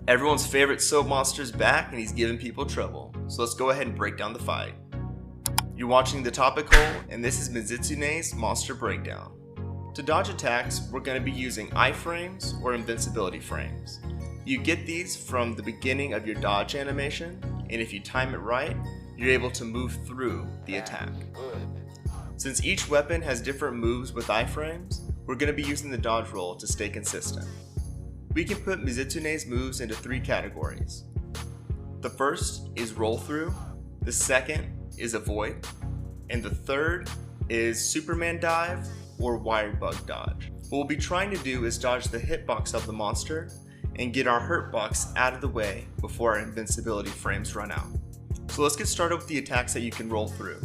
Everyone's favorite soap monster is back and he's giving people trouble. So let's go ahead and break down the fight. You're watching TheTopicHole and this is Mizutsune's Monster Breakdown. To dodge attacks, we're going to be using iframes or invincibility frames. You get these from the beginning of your dodge animation, and if you time it right, you're able to move through the attack. Since each weapon has different moves with iframes, we're going to be using the dodge roll to stay consistent. We can put Mizutsune's moves into 3 categories. The first is roll through, the second is avoid, and the third is Superman dive or Wirebug dodge. What we'll be trying to do is dodge the hitbox of the monster and get our hurt box out of the way before our invincibility frames run out. So let's get started with the attacks that you can roll through.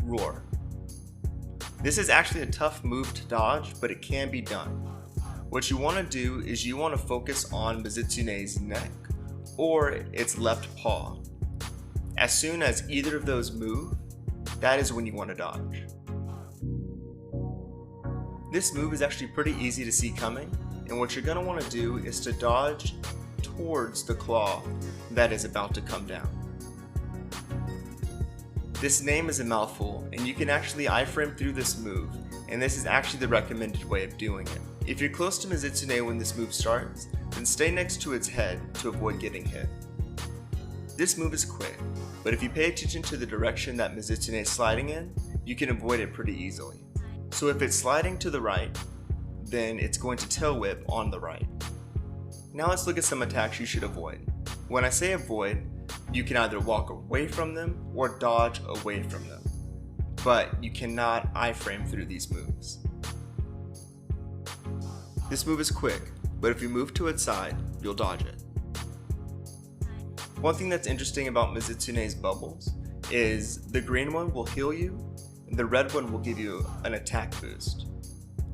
Roar. This is actually a tough move to dodge, but it can be done. What you want to do is you want to focus on Mizutsune's neck or its left paw. As soon as either of those move, that is when you want to dodge. This move is actually pretty easy to see coming, and what you're going to want to do is to dodge towards the claw that is about to come down. This name is a mouthful, and you can actually iframe through this move, and this is actually the recommended way of doing it. If you're close to Mizutsune when this move starts, then stay next to its head to avoid getting hit. This move is quick, but if you pay attention to the direction that Mizutsune is sliding in, you can avoid it pretty easily. So if it's sliding to the right, then it's going to tail whip on the right. Now let's look at some attacks you should avoid. When I say avoid, you can either walk away from them or dodge away from them, but you cannot iframe through these moves. This move is quick, but if you move to its side, you'll dodge it. One thing that's interesting about Mizutsune's bubbles is the green one will heal you, and the red one will give you an attack boost.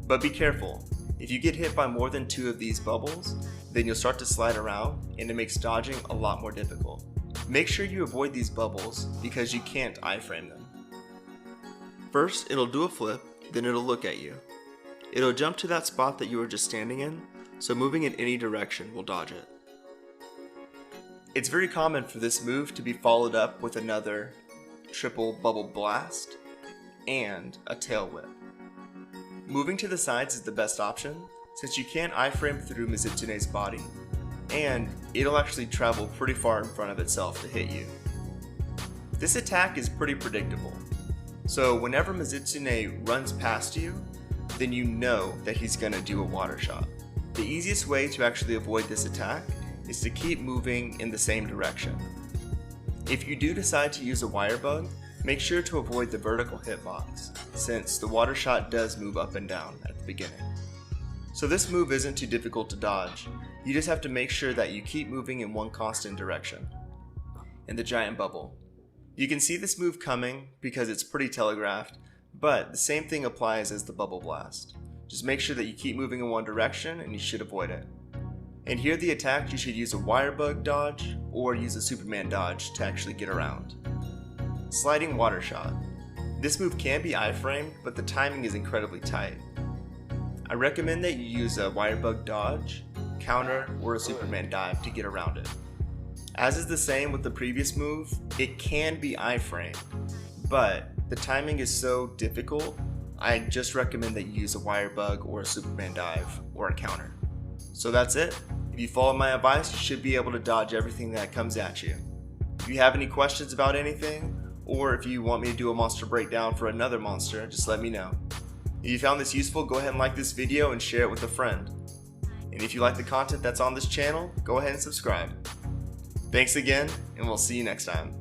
But be careful, if you get hit by more than 2 of these bubbles, then you'll start to slide around and it makes dodging a lot more difficult. Make sure you avoid these bubbles because you can't iframe them. First, it'll do a flip, then it'll look at you. It'll jump to that spot that you were just standing in, so moving in any direction will dodge it. It's very common for this move to be followed up with another triple bubble blast and a tail whip. Moving to the sides is the best option since you can't iframe through Mizutsune's body, and it'll actually travel pretty far in front of itself to hit you. This attack is pretty predictable, so whenever Mizutsune runs past you, then you know that he's gonna do a water shot. The easiest way to actually avoid this attack is to keep moving in the same direction. If you do decide to use a Wirebug, make sure to avoid the vertical hitbox, since the water shot does move up and down at the beginning. So this move isn't too difficult to dodge, you just have to make sure that you keep moving in one constant direction. And the giant bubble. You can see this move coming because it's pretty telegraphed, but the same thing applies as the bubble blast. Just make sure that you keep moving in one direction and you should avoid it. And here the attack, you should use a Wirebug dodge or use a Superman dodge to actually get around. Sliding water shot. This move can be iframed, but the timing is incredibly tight. I recommend that you use a Wirebug dodge, counter, or a Superman dive to get around it. As is the same with the previous move, it can be iframed, but the timing is so difficult, I just recommend that you use a Wirebug or a Superman dive or a counter. So that's it. If you follow my advice, you should be able to dodge everything that comes at you. If you have any questions about anything, or if you want me to do a monster breakdown for another monster, just let me know. If you found this useful, go ahead and like this video and share it with a friend. And if you like the content that's on this channel, go ahead and subscribe. Thanks again, and we'll see you next time.